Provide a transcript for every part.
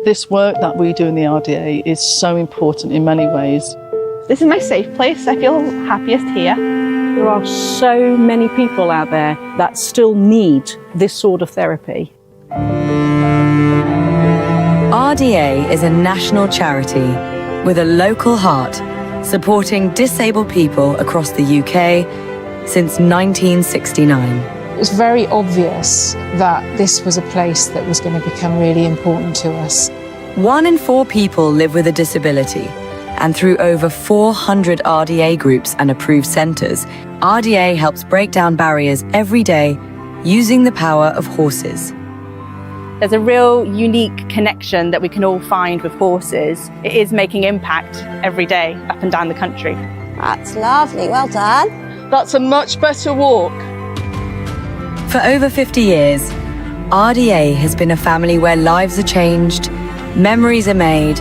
This work that we do in the RDA is so important in many ways. This is my safe place. I feel happiest here. There are so many people out there that still need this sort of therapy. RDA is a national charity with a local heart supporting disabled people across the UK since 1969. It was very obvious that this was a place that was going to become really important to us. 1 in 4 people live with a disability, and through over 400 RDA groups and approved centres, RDA helps break down barriers every day using the power of horses. There's a real unique connection that we can all find with horses. It is making impact every day up and down the country. That's lovely, well done. That's a much better walk. For over 50 years, RDA has been a family where lives are changed, memories are made,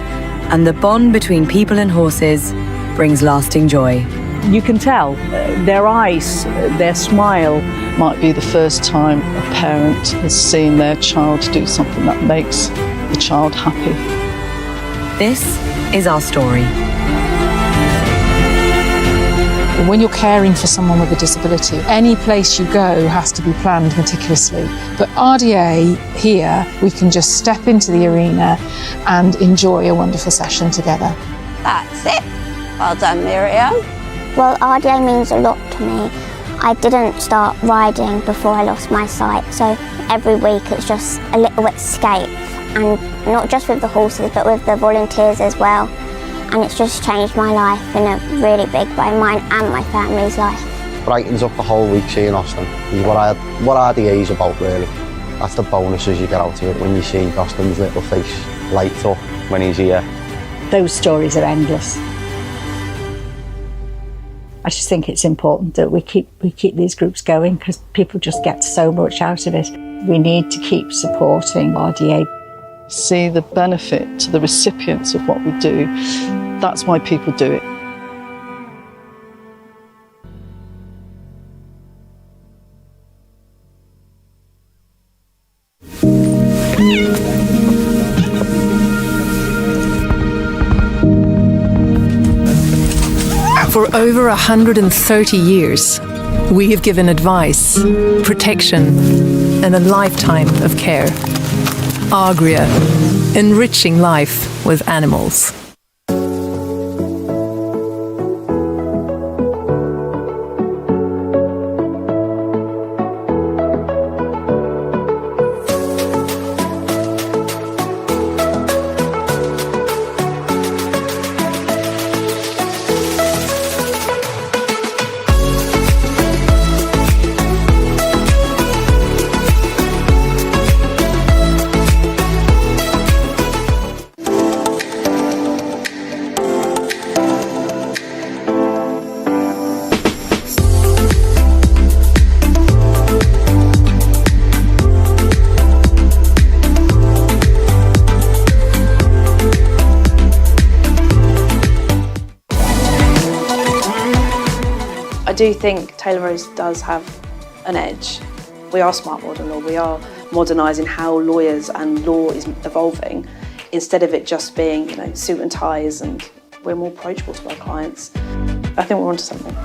and the bond between people and horses brings lasting joy. You can tell their eyes, their smile. Might be the first time a parent has seen their child do something that makes the child happy. This is our story. When you're caring for someone with a disability, any place you go has to be planned meticulously. But RDA, here, we can just step into the arena and enjoy a wonderful session together. That's it. Well done, Miriam. Well, RDA means a lot to me. I didn't start riding before I lost my sight, so every week it's just a little escape, and not just with the horses but with the volunteers as well. And it's just changed my life in a really big way, mine and my family's life. Brightens up the whole week seeing Austin. Is what RDA is about, really. That's the bonuses you get out of it when you see Austin's little face light up when he's here. Those stories are endless. I just think it's important that we keep these groups going because people just get so much out of it. We need to keep supporting RDA. See the benefit to the recipients of what we do. That's why people do it. For over 130 years, we have given advice, protection, and a lifetime of care. Agria, enriching life with animals. I do think Taylor Rose does have an edge. We are smart modern law, we are modernising how lawyers and law is evolving. Instead of it just being, suit and ties, and we're more approachable to our clients. I think we're onto something.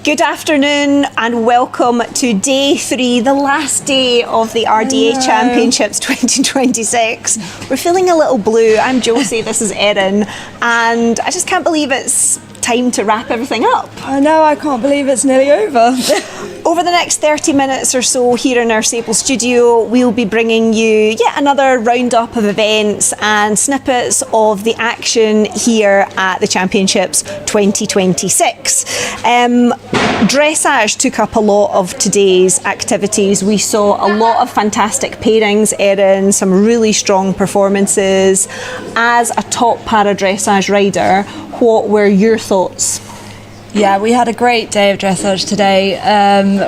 Good afternoon and welcome to day 3, the last day of the RDA Championships 2026. We're feeling a little blue. I'm Josie, this is Erin, and I just can't believe it's time to wrap everything up. I know, I can't believe it's nearly over. Over the next 30 minutes or so here in our Sable studio, we'll be bringing you yet another roundup of events and snippets of the action here at the Championships 2026. Dressage took up a lot of today's activities. We saw a lot of fantastic pairings, Erin, some really strong performances. As a top para dressage rider, what were your thoughts? Yeah, we had a great day of dressage today.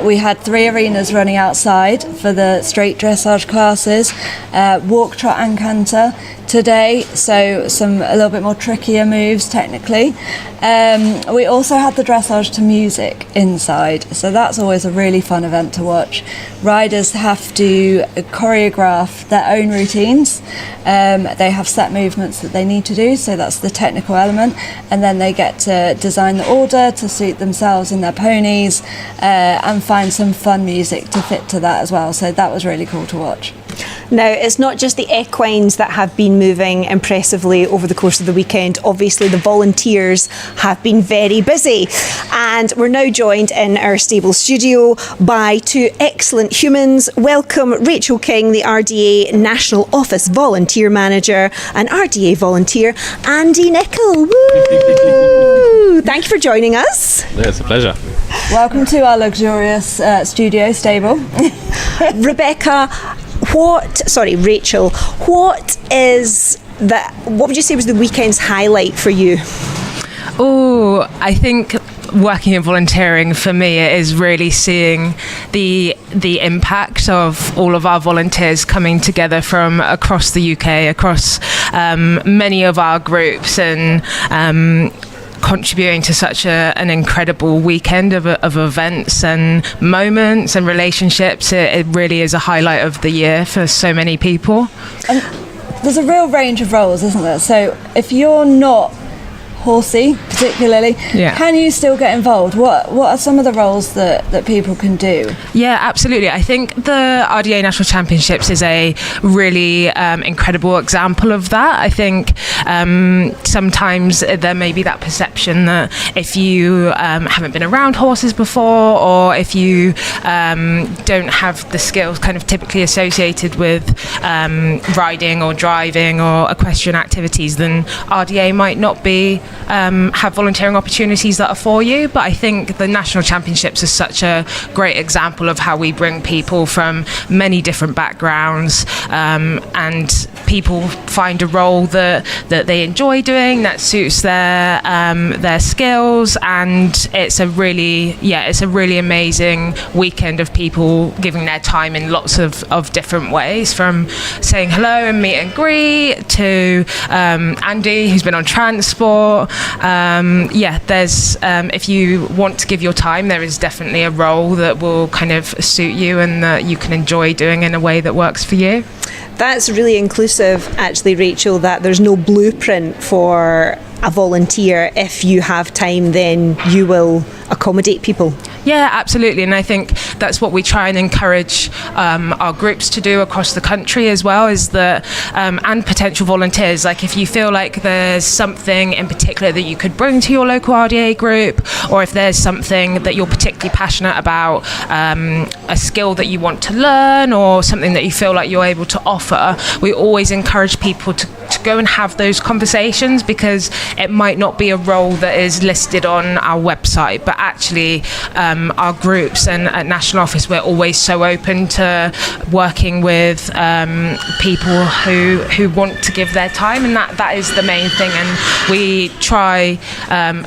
We had 3 arenas running outside for the straight dressage classes, walk, trot and canter today, so a little bit more trickier moves technically. We also had the dressage to music inside, so that's always a really fun event to watch. Riders have to choreograph their own routines. They have set movements that they need to do, so that's the technical element, and then they get to design the order to suit themselves and their ponies, and find some fun music to fit to that as well, so that was really cool to watch. Now, it's not just the equines that have been moving impressively over the course of the weekend. Obviously, the volunteers have been very busy. And we're now joined in our stable studio by 2 excellent humans. Welcome Rachel King, the RDA National Office Volunteer Manager, and RDA volunteer Andy Nichol. Woo! Thank you for joining us. Yeah, it's a pleasure. Welcome to our luxurious studio stable. Rachel, what would you say was the weekend's highlight for you? Oh, I think working in volunteering for me is really seeing the impact of all of our volunteers coming together from across the UK, across many of our groups, and contributing to such an incredible weekend of events and moments and relationships. It really is a highlight of the year for so many people. And there's a real range of roles, isn't there? So if you're not horsey particularly, can you still get involved? What are some of the roles that people can do? Yeah, absolutely. I think the RDA National Championships is a really incredible example of that. I think sometimes there may be that perception that if you haven't been around horses before, or if you don't have the skills kind of typically associated with riding or driving or equestrian activities, then RDA might not be have volunteering opportunities that are for you. But I think the National Championships is such a great example of how we bring people from many different backgrounds, and people find a role that they enjoy doing, that suits their skills, and it's a really amazing weekend of people giving their time in lots of different ways, from saying hello and meet and greet to Andy, who's been on transport. There's if you want to give your time, there is definitely a role that will kind of suit you and that you can enjoy doing in a way that works for you. That's really inclusive, actually, Rachel, that there's no blueprint for a volunteer. If you have time, then you will accommodate people. Yeah, absolutely. And I think that's what we try and encourage our groups to do across the country as well, is that and potential volunteers, like if you feel like there's something in particular that you could bring to your local RDA group, or if there's something that you're particularly passionate about, a skill that you want to learn, or something that you feel like you're able to offer, we always encourage people to go and have those conversations, because it might not be a role that is listed on our website, but actually our groups and at National Office, we're always so open to working with people who want to give their time, and that is the main thing. And we try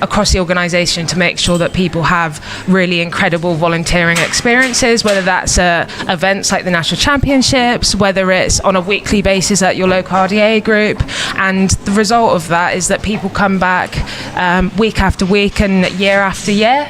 across the organisation to make sure that people have really incredible volunteering experiences, whether that's events like the National Championships, whether it's on a weekly basis at your local RDA group. And the result of that is that people come back week after week and year after year,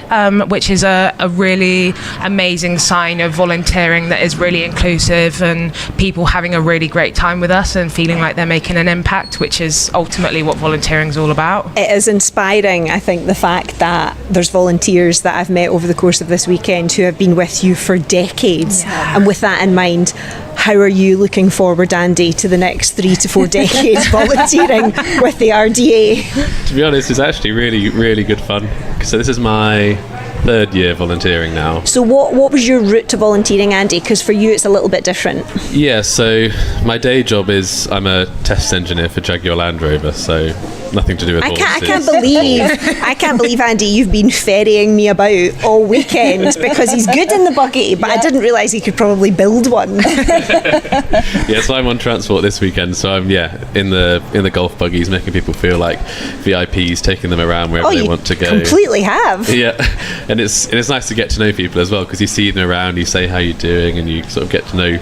which is a really amazing sign of volunteering that is really inclusive, and people having a really great time with us and feeling like they're making an impact, which is ultimately what volunteering is all about. It is inspiring, I think, the fact that there's volunteers that I've met over the course of this weekend who have been with you for decades. And with that in mind, How are you looking forward, Andy, to the next 3 to 4 decades volunteering with the RDA? To be honest, it's actually really, really good fun. So this is my 3rd year volunteering now. So what was your route to volunteering, Andy? Because for you it's a little bit different. Yeah, so my day job is I'm a test engineer for Jaguar Land Rover, so nothing to do with horses. I can't believe, Andy, you've been ferrying me about all weekend because he's good in the buggy, but I didn't realise he could probably build one. Yeah, so I'm on transport this weekend, so I'm in the golf buggies, making people feel like VIPs, taking them around wherever they want to go. Completely have. Yeah, and it's nice to get to know people as well, because you see them around, you say how you're doing, and you sort of get to know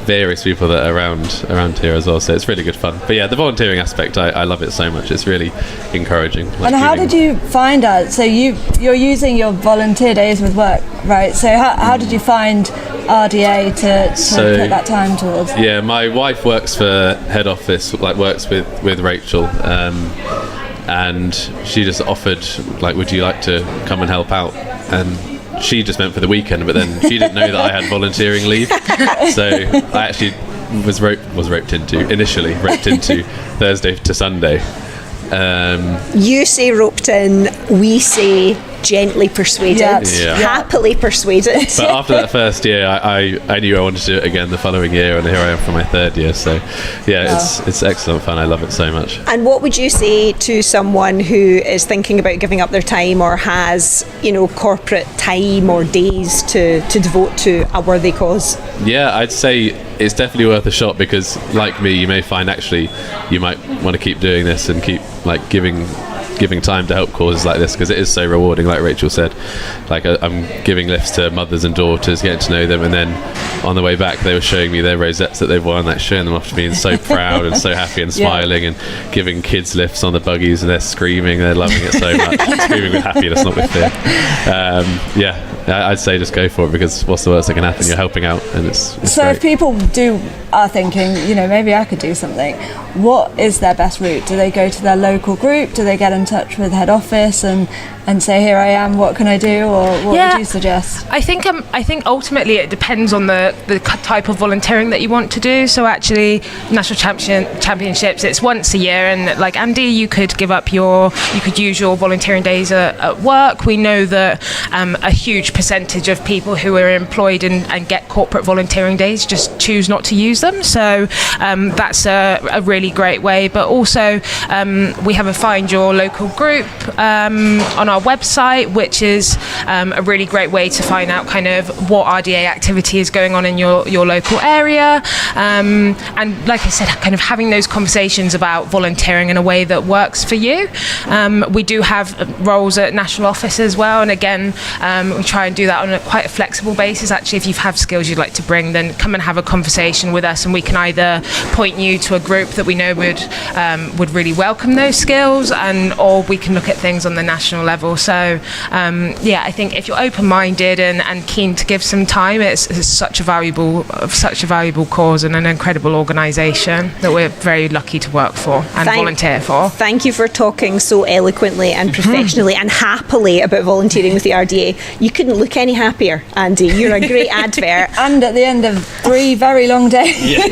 various people that are around here as well, so it's really good fun. But yeah, the volunteering aspect, I love it so much. It's really encouraging. And how did you find out? So you're using your volunteer days with work, right? So how did you find RDA to put that time towards? Yeah, my wife works for head office, works with Rachel, and she just offered, would you like to come and help out? And she just meant for the weekend, but then she didn't know that I had volunteering leave, so I actually was roped into Thursday to Sunday. You say roped in, we say gently persuaded, happily persuaded. But after that first year, I knew I wanted to do it again the following year, and here I am for my 3rd year. So yeah, it's excellent fun. I love it so much. And what would you say to someone who is thinking about giving up their time, or has corporate time or days to devote to a worthy cause? Yeah, I'd say it's definitely worth a shot, because like me, you may find actually you might want to keep doing this and keep giving time to help causes like this, because it is so rewarding. Like Rachel said, I'm giving lifts to mothers and daughters, getting to know them, and then on the way back they were showing me their rosettes that they've won, showing them off to being so proud and so happy and smiling, and giving kids lifts on the buggies, and they're screaming, they're loving it so much. Screaming with happiness, not with fear. I'd say just go for it, because what's the worst that can happen? You're helping out, and it's so great. If people are thinking, maybe I could do something, what is their best route? Do they go to their local group? Do they get in touch with head office and say, here I am, what can I do? Or what would you suggest? I think ultimately it depends on the type of volunteering that you want to do. So actually, national championships, it's once a year, and like Andy, you could use your volunteering days at work. We know that a huge percentage of people who are employed and get corporate volunteering days just choose not to use them. So that's a really great way. But also we have a Find Your Local group on our website, which is a really great way to find out kind of what RDA activity is going on in your local area, and like I said, kind of having those conversations about volunteering in a way that works for you. We do have roles at national office as well, and again we try and do that on quite a flexible basis. Actually, if you have skills you'd like to bring, then come and have a conversation with us, and we can either point you to a group that we know would really welcome those skills, or we can look at things on the national level. So I think if you're open-minded and keen to give some time, it's such a valuable cause and an incredible organisation that we're very lucky to work for and volunteer for. Thank you for talking so eloquently and professionally and happily about volunteering with the RDA. You couldn't look any happier, Andy. You're a great advert. And at the end of 3 very long days. Yeah,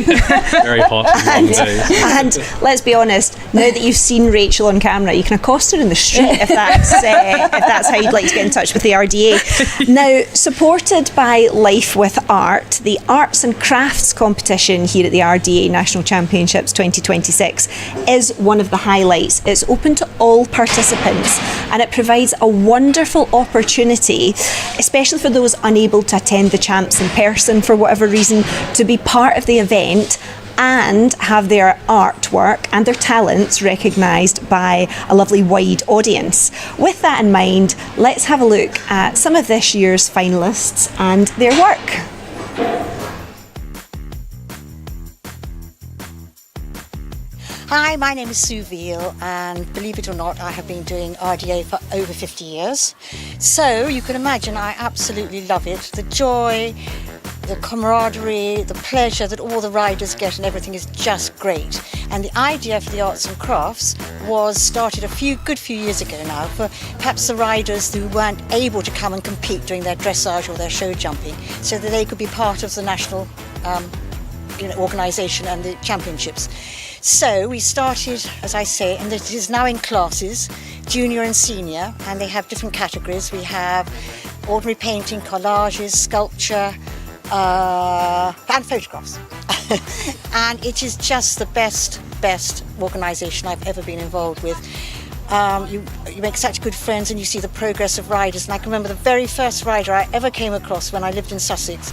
very hot and long days. And let's be honest, now that you've seen Rachel on camera, you can accost her in the street if that's how you'd like to get in touch with the RDA. Now, supported by Life with Art, the Arts and Crafts competition here at the RDA National Championships 2026 is one of the highlights. It's open to all participants, and it provides a wonderful opportunity, especially for those unable to attend the champs in person for whatever reason, to be part of the event and have their artwork and their talents recognised by a lovely wide audience. With that in mind, let's have a look at some of this year's finalists and their work. Hi, my name is Sue Veal, and believe it or not, I have been doing RDA for over 50 years. So you can imagine I absolutely love it. The joy, the camaraderie, the pleasure that all the riders get, and everything is just great. And the idea for the Arts and Crafts was started a good few years ago now, for perhaps the riders who weren't able to come and compete during their dressage or their show jumping, so that they could be part of the national organisation and the championships. So we started, as I say, and it is now in classes, junior and senior, and they have different categories. We have ordinary painting, collages, sculpture, and photographs. And it is just the best organisation I've ever been involved with. You make such good friends and you see the progress of riders. And I can remember the very first rider I ever came across when I lived in Sussex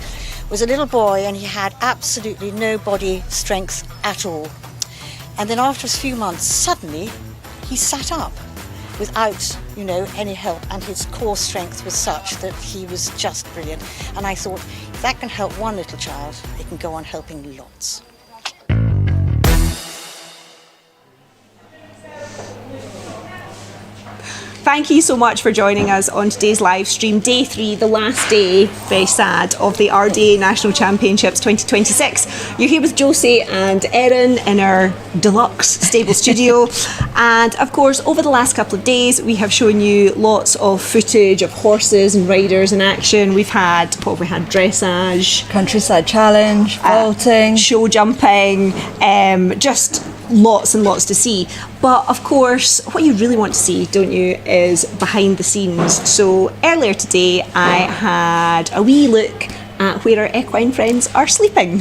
was a little boy, and he had absolutely no body strength at all. And then after a few months, suddenly he sat up without, any help, and his core strength was such that he was just brilliant. And I thought, if that can help one little child, it can go on helping lots. Thank you so much for joining us on today's live stream, day 3, the last day, very sad, of the RDA National Championships 2026. You're here with Josie and Erin in our deluxe stable studio. And of course, over the last couple of days, we have shown you lots of footage of horses and riders in action. We've had dressage, countryside challenge, vaulting, show jumping, just lots and lots to see. But of course, what you really want to see, don't you, is behind the scenes. So earlier today, I had a wee look at where our equine friends are sleeping.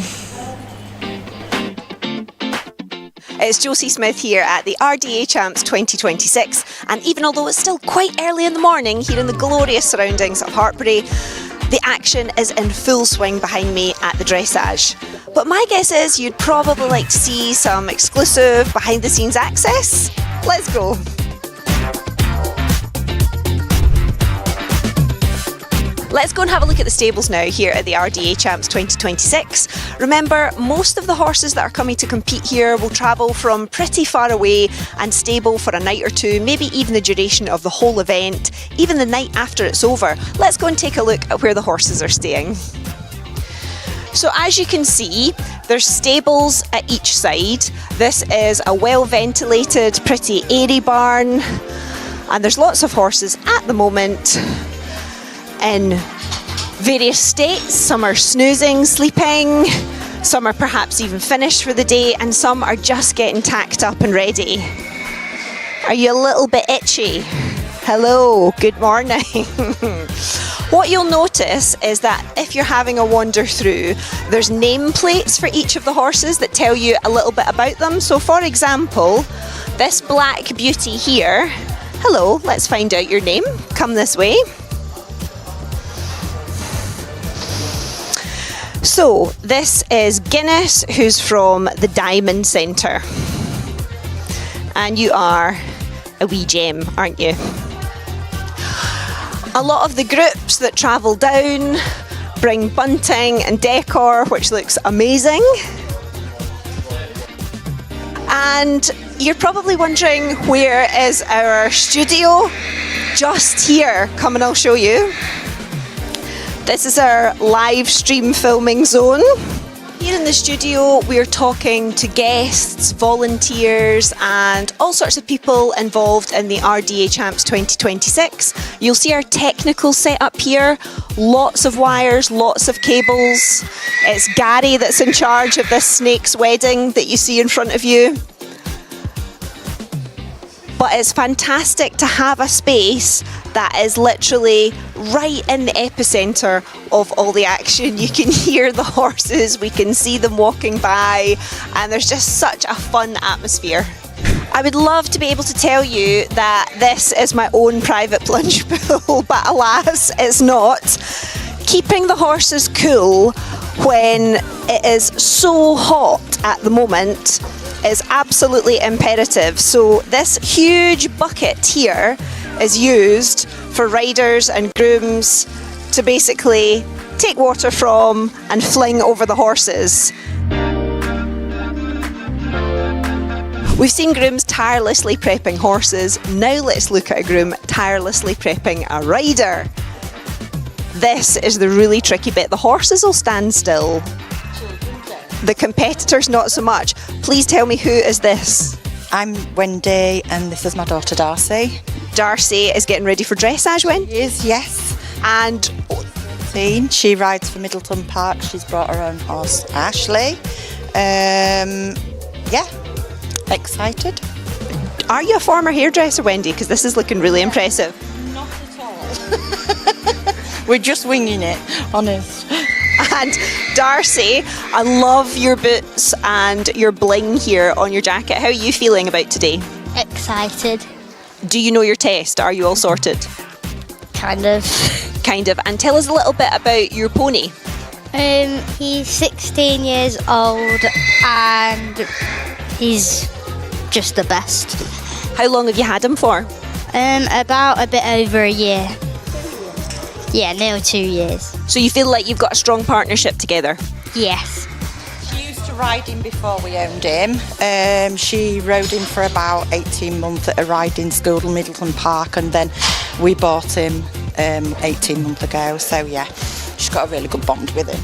It's Josie Smith here at the RDA Champs 2026, and even although it's still quite early in the morning here in the glorious surroundings of Hartpury, the action is in full swing behind me at the dressage. But my guess is you'd probably like to see some exclusive behind the scenes access. Let's go. Let's go and have a look at the stables now here at the RDA Champs 2026. Remember, most of the horses that are coming to compete here will travel from pretty far away and stable for a night or two, maybe even the duration of the whole event, even the night after it's over. Let's go and take a look at where the horses are staying. So as you can see, there's stables at each side. This is a well-ventilated, pretty airy barn, and there's lots of horses at the moment in various states. Some are snoozing, sleeping, some are perhaps even finished for the day, and some are just getting tacked up and ready. Are you a little bit itchy? Hello, good morning. What you'll notice is that if you're having a wander through, there's nameplates for each of the horses that tell you a little bit about them. So for example, this black beauty here, hello, let's find out your name. Come this way. So this is Guinness, who's from the Diamond Centre. And you are a wee gem, aren't you? A lot of the groups that travel down bring bunting and decor, which looks amazing. And you're probably wondering, where is our studio? Just here. Come and I'll show you. This is our live stream filming zone. Here in the studio, we're talking to guests, volunteers, and all sorts of people involved in the RDA Champs 2026. You'll see our technical setup here. Lots of wires, lots of cables. It's Gary that's in charge of this snake's wedding that you see in front of you. But it's fantastic to have a space that is literally right in the epicentre of all the action. You can hear the horses, we can see them walking by, and there's just such a fun atmosphere. I would love to be able to tell you that this is my own private plunge pool, but alas, it's not. Keeping the horses cool when it is so hot at the moment is absolutely imperative. So this huge bucket here is used for riders and grooms to basically take water from and fling over the horses. We've seen grooms tirelessly prepping horses. Now let's look at a groom tirelessly prepping a rider. This is the really tricky bit. The horses will stand still. The competitors not so much. Please tell me, who is this? I'm Wendy and this is my daughter Darcy. Darcy is getting ready for dressage, Wen? She is, yes. And she rides for Middleton Park. She's brought her own horse, Ashley. Yeah, excited. Are you a former hairdresser, Wendy? Because this is looking really impressive. Not at all. We're just winging it, honest. And Darcy, I love your boots and your bling here on your jacket. How are you feeling about today? Excited. Do you know your test? Are you all sorted? Kind of. Kind of. And tell us a little bit about your pony. He's 16 years old and he's just the best. How long have you had him for? About a bit over a year. Yeah, nearly 2 years. So you feel like you've got a strong partnership together? Yes. She used to ride him before we owned him. She rode him for about 18 months at a riding school in Middleton Park, and then we bought him 18 months ago. So yeah, she's got a really good bond with him.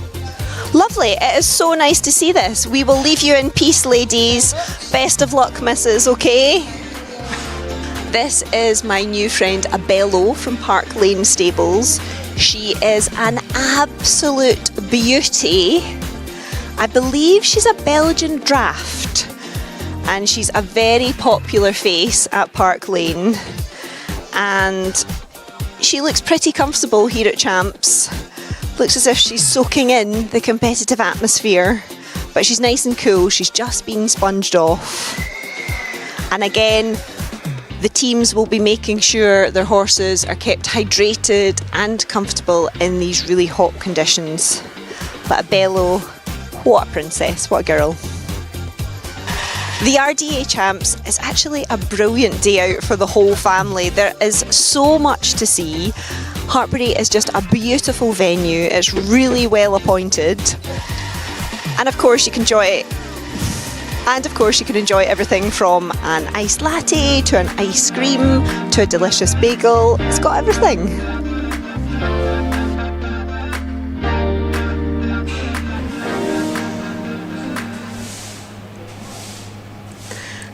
Lovely. It is so nice to see this. We will leave you in peace, ladies. Best of luck, missus, okay? This is my new friend Abello from Park Lane Stables. She is an absolute beauty. I believe she's a Belgian draft, and she's a very popular face at Park Lane, and she looks pretty comfortable here at Champs. Looks as if she's soaking in the competitive atmosphere, but she's nice and cool. She's just been sponged off. And again, the teams will be making sure their horses are kept hydrated and comfortable in these really hot conditions. But Abello, what a princess, what a girl. The RDA Champs is actually a brilliant day out for the whole family. There is so much to see. Hartpury is just a beautiful venue. It's really well appointed. And of course you can enjoy everything from an iced latte to an ice cream to a delicious bagel. It's got everything.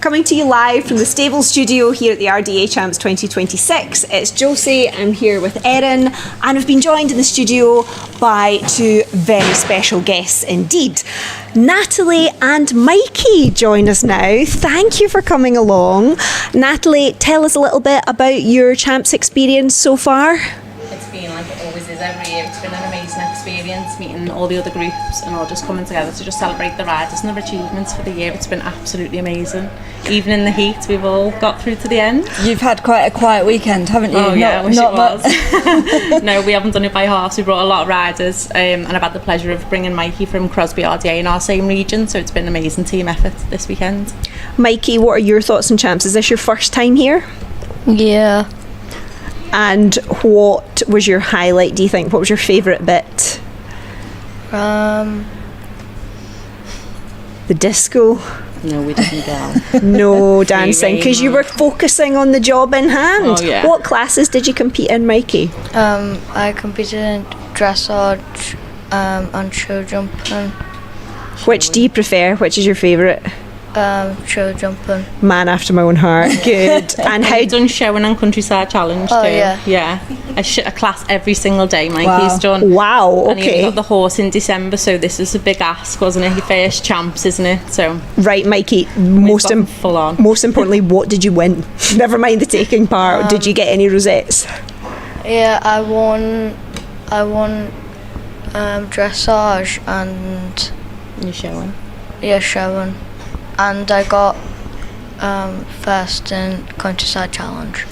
Coming to you live from the stable studio here at the RDA Champs 2026. It's Josie, I'm here with Erin, and I've been joined in the studio by two very special guests indeed. Natalie and Mikey join us now. Thank you for coming along. Natalie, tell us a little bit about your Champs experience so far. It's been like it always is every year. It's been an amazing experience meeting all the other groups and all just coming together to just celebrate the riders and their achievements for the year. It's been absolutely amazing. Even in the heat, we've all got through to the end. You've had quite a quiet weekend, haven't you? Oh yeah, I wish not it was. No, we haven't done it by half. We brought a lot of riders, and I've had the pleasure of bringing Mikey from Crosby RDA in our same region, so it's been an amazing team effort this weekend. Mikey, what are your thoughts on Champs? Is this your first time here? Yeah. And what was your highlight, do you think? What was your favourite bit? The disco? No, we didn't go. No dancing, because you were focusing on the job in hand. Oh, yeah. What classes did you compete in, Mikey? I competed in dressage and show jumping. Which do you prefer? Which is your favourite? Show jumping. Man after my own heart. Good. And how done showing and countryside challenge Oh, too? yeah. A class every single day. Mikey's done. Wow. And he Okay. got the horse in December, so this is a big ask, wasn't it? Your first Champs, isn't it? So right, Mikey. full on. Most importantly, what did you win? Never mind the taking part. Did you get any rosettes? Yeah, I won dressage and you're showing. Yeah, showing. And I got first in countryside challenge.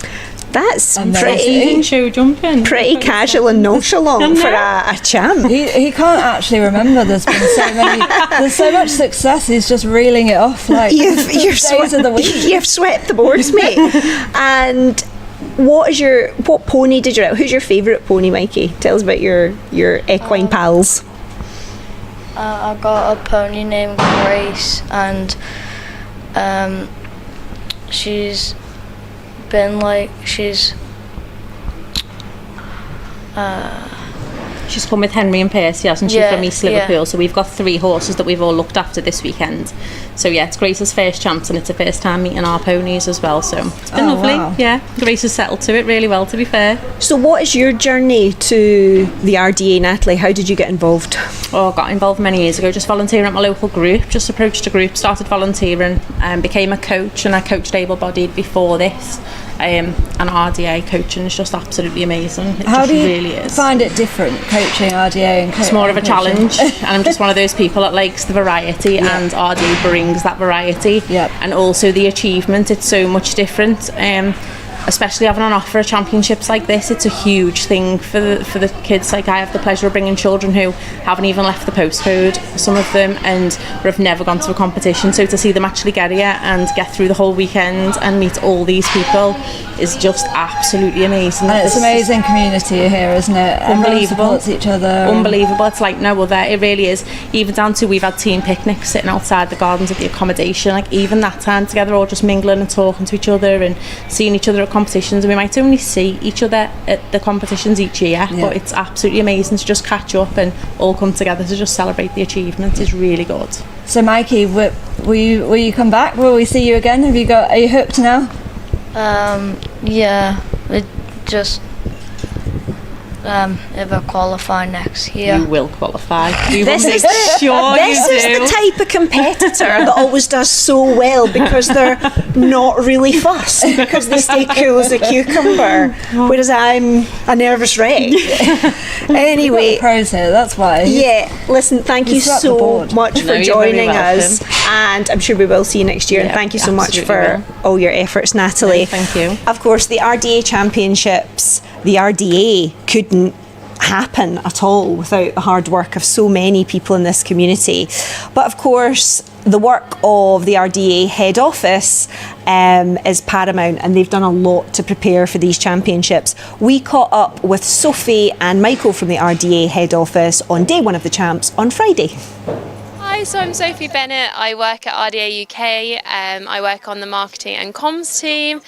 That's Even show jumping. pretty casual and nonchalant for a champ. He can't actually remember. There's been there's so much success. He's just reeling it off like You've days of the week. You've swept the boards, mate. And what pony did you ride? Who's your favourite pony, Mikey? Tell us about your equine pals. I got a pony named Grace, and she's been like She's come with Henry and Percy, hasn't she, Yeah, from East Liverpool? So we've got 3 horses that we've all looked after this weekend. So yeah, it's Grace's first champs, and it's her first time meeting our ponies as well. So it's been lovely. Wow. Yeah, Grace has settled to it really well, to be fair. So what is your journey to the RDA, Natalie? How did you get involved? Oh, I got involved many years ago, just volunteering at my local group. Just approached a group, started volunteering, and became a coach, and I coached able-bodied before this. And RDA coaching is just absolutely amazing. It How just do you really is. find it different coaching RDA and It's more of a coaching? challenge, and I'm just one of those people that likes the variety, and RDA brings that variety, and also the achievement. It's so much different. Especially having on offer championships like this, it's a huge thing for the kids. Like, I have the pleasure of bringing children who haven't even left the postcode, some of them, and have never gone to a competition. So to see them actually get here and get through the whole weekend and meet all these people is just absolutely amazing. And it's amazing community here, isn't it? Everyone Unbelievable. supports each other. Unbelievable. It's like no other. It really is. Even down to, we've had team picnics sitting outside the gardens of the accommodation. Like, even that time together, all just mingling and talking to each other and seeing each other at competitions. And we might only see each other at the competitions each year, but it's absolutely amazing to just catch up and all come together to just celebrate the achievements. Is really good. So Mikey, will you come back? Will we see you again? Are you hooked now? Yeah, it just if I qualify next year. You will qualify. You This will is make the, sure this you is do. the type of competitor that always does so well because they're not really fussed, because they stay cool as a cucumber, whereas I'm a nervous wreck. Anyway, You've got the pros here, that's why. Yeah, listen, thank you swept the so board. much No, for you're very joining us, welcome. and I'm sure we will see you next year. And Yeah, thank you so much absolutely for all your efforts, Natalie. No, thank you. Of course, the RDA Championships, the RDA couldn't happen at all without the hard work of so many people in this community. But of course, the work of the RDA head office is paramount, and they've done a lot to prepare for these championships. We caught up with Sophie and Michael from the RDA head office on day 1 of the champs on Friday. Hi, so I'm Sophie Bennett. I work at RDA UK. I work on the marketing and comms team.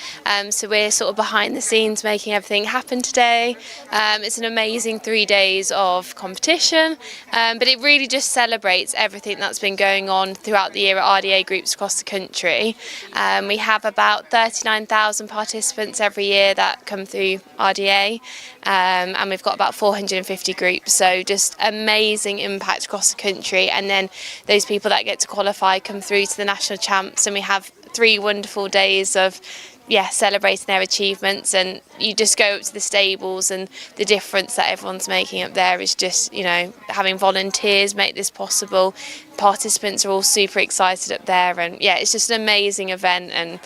So we're sort of behind the scenes making everything happen today. It's an amazing 3 days of competition, but it really just celebrates everything that's been going on throughout the year at RDA groups across the country. We have about 39,000 participants every year that come through RDA, and we've got about 450 groups. So just amazing impact across the country. And then those people that get to qualify come through to the national champs, and we have 3 wonderful days of celebrating their achievements. And you just go up to the stables, and the difference that everyone's making up there is just, you know, having volunteers make this possible. Participants are all super excited up there, and it's just an amazing event, and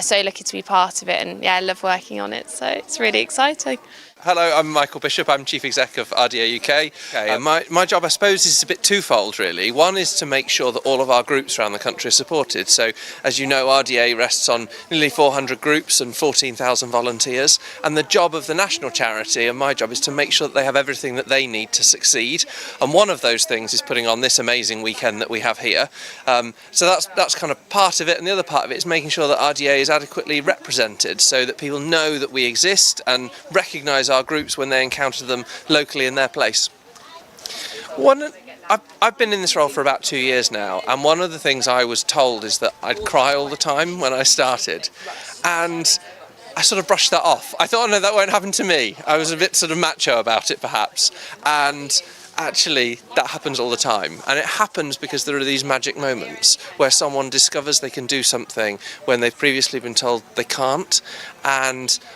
so lucky to be part of it, and I love working on it, so it's really exciting. Hello, I'm Michael Bishop. I'm Chief Exec of RDA UK. My job, I suppose, is a bit twofold, really. One is to make sure that all of our groups around the country are supported. So, as you know, RDA rests on nearly 400 groups and 14,000 volunteers. And the job of the national charity, and my job, is to make sure that they have everything that they need to succeed. And one of those things is putting on this amazing weekend that we have here. So that's kind of part of it. And the other part of it is making sure that RDA is adequately represented so that people know that we exist and recognise our groups when they encounter them locally in their place. I've been in this role for about 2 years now, and one of the things I was told is that I'd cry all the time when I started, and I sort of brushed that off. I thought, oh no, that won't happen to me. I was a bit sort of macho about it perhaps, and actually that happens all the time, and it happens because there are these magic moments where someone discovers they can do something when they've previously been told they can't,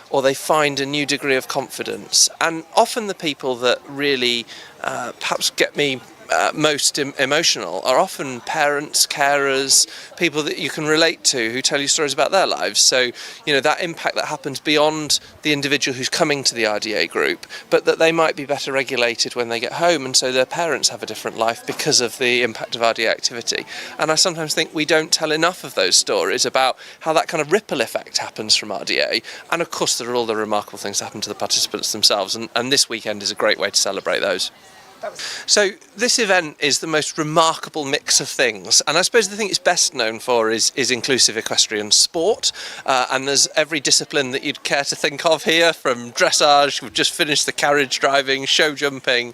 or they find a new degree of confidence. And often the people that really perhaps get me most emotional are often parents, carers, people that you can relate to who tell you stories about their lives. So, you know, that impact that happens beyond the individual who's coming to the RDA group, but that they might be better regulated when they get home, and so their parents have a different life because of the impact of RDA activity. And I sometimes think we don't tell enough of those stories about how that kind of ripple effect happens from RDA. And of course there are all the remarkable things that happen to the participants themselves, and this weekend is a great way to celebrate those. So this event is the most remarkable mix of things, and I suppose the thing it's best known for is inclusive equestrian sport, and there's every discipline that you'd care to think of here, from dressage, we've just finished the carriage driving, show jumping.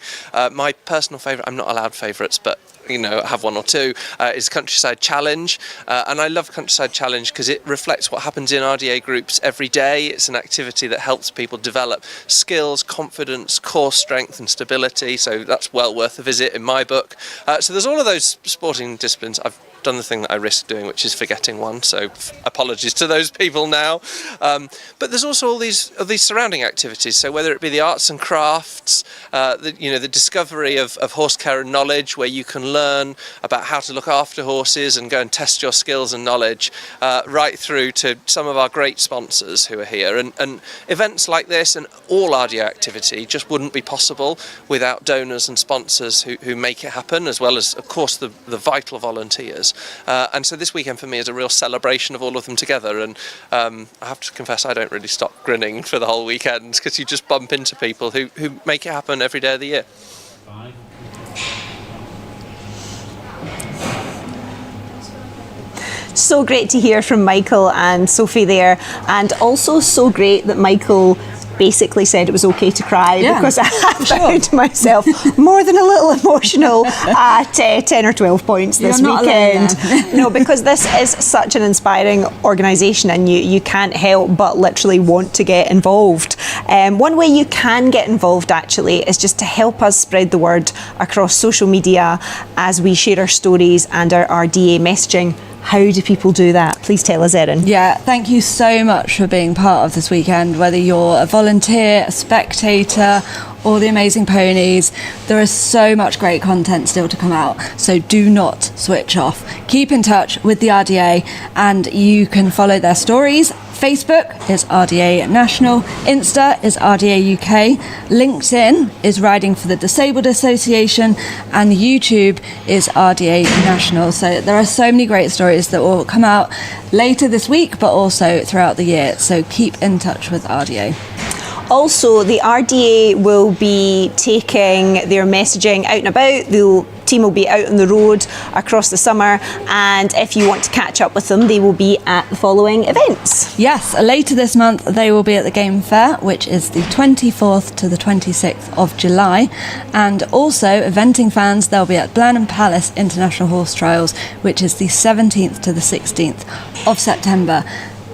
My personal favourite, I'm not allowed favourites, but I have one or two, is Countryside Challenge, and I love Countryside Challenge because it reflects what happens in RDA groups every day. It's an activity that helps people develop skills, confidence, core strength and stability, so that's well worth a visit in my book. So there's all of those sporting disciplines. I've done the thing that I risk doing, which is forgetting one, so apologies to those people now. But there's also all these surrounding activities, so whether it be the arts and crafts, the discovery of horse care and knowledge, where you can learn about how to look after horses and go and test your skills and knowledge, right through to some of our great sponsors who are here. And events like this and all RDA activity just wouldn't be possible without donors and sponsors who make it happen, as well as, of course, the vital volunteers. And so this weekend for me is a real celebration of all of them together, and I have to confess I don't really stop grinning for the whole weekend, because you just bump into people who make it happen every day of the year. So great to hear from Michael and Sophie there, and also so great that Michael basically said it was okay to cry, because I found myself more than a little emotional at 10 or 12 points this weekend. No, because this is such an inspiring organisation, and you can't help but literally want to get involved. One way you can get involved actually is just to help us spread the word across social media as we share our stories and our RDA messaging. How do people do that? Please tell us, Erin. Yeah, thank you so much for being part of this weekend, whether you're a volunteer, a spectator, or the amazing ponies. There is so much great content still to come out, so do not switch off. Keep in touch with the RDA, and you can follow their stories. Facebook is RDA National, Insta is RDA UK, LinkedIn is Riding for the Disabled Association, and YouTube is RDA National. So there are so many great stories that will come out later this week, but also throughout the year. So keep in touch with RDA. Also, the RDA will be taking their messaging out and about. The team will be out on the road across the summer, and if you want to catch up with them, they will be at the following events. Yes, later this month they will be at the Game Fair, which is the 24th to the 26th of July, and also eventing fans, they'll be at Blenheim Palace International Horse Trials, which is the 17th to the 16th of September.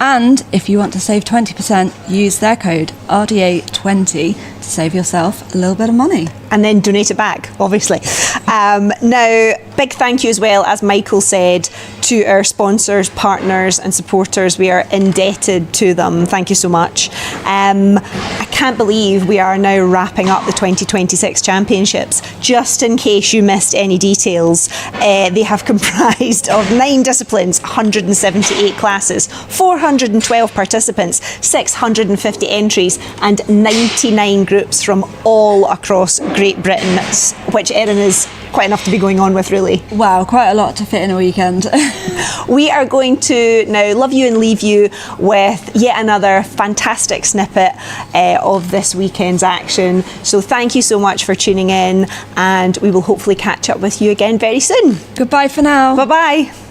And if you want to save 20%, use their code RDA20 to save yourself a little bit of money. And then donate it back, obviously. Now, big thank you as well, as Michael said, to our sponsors, partners and supporters. We are indebted to them. Thank you so much. I can't believe we are now wrapping up the 2026 championships. Just in case you missed any details, they have comprised of 9 disciplines, 178 classes, 412 participants, 650 entries and 99 groups from all across Great Britain, which Erin is quite enough to be going on with, really. Wow, quite a lot to fit in a weekend. We are going to now love you and leave you with yet another fantastic snippet of this weekend's action. So thank you so much for tuning in, and we will hopefully catch up with you again very soon. Goodbye for now. Bye-bye.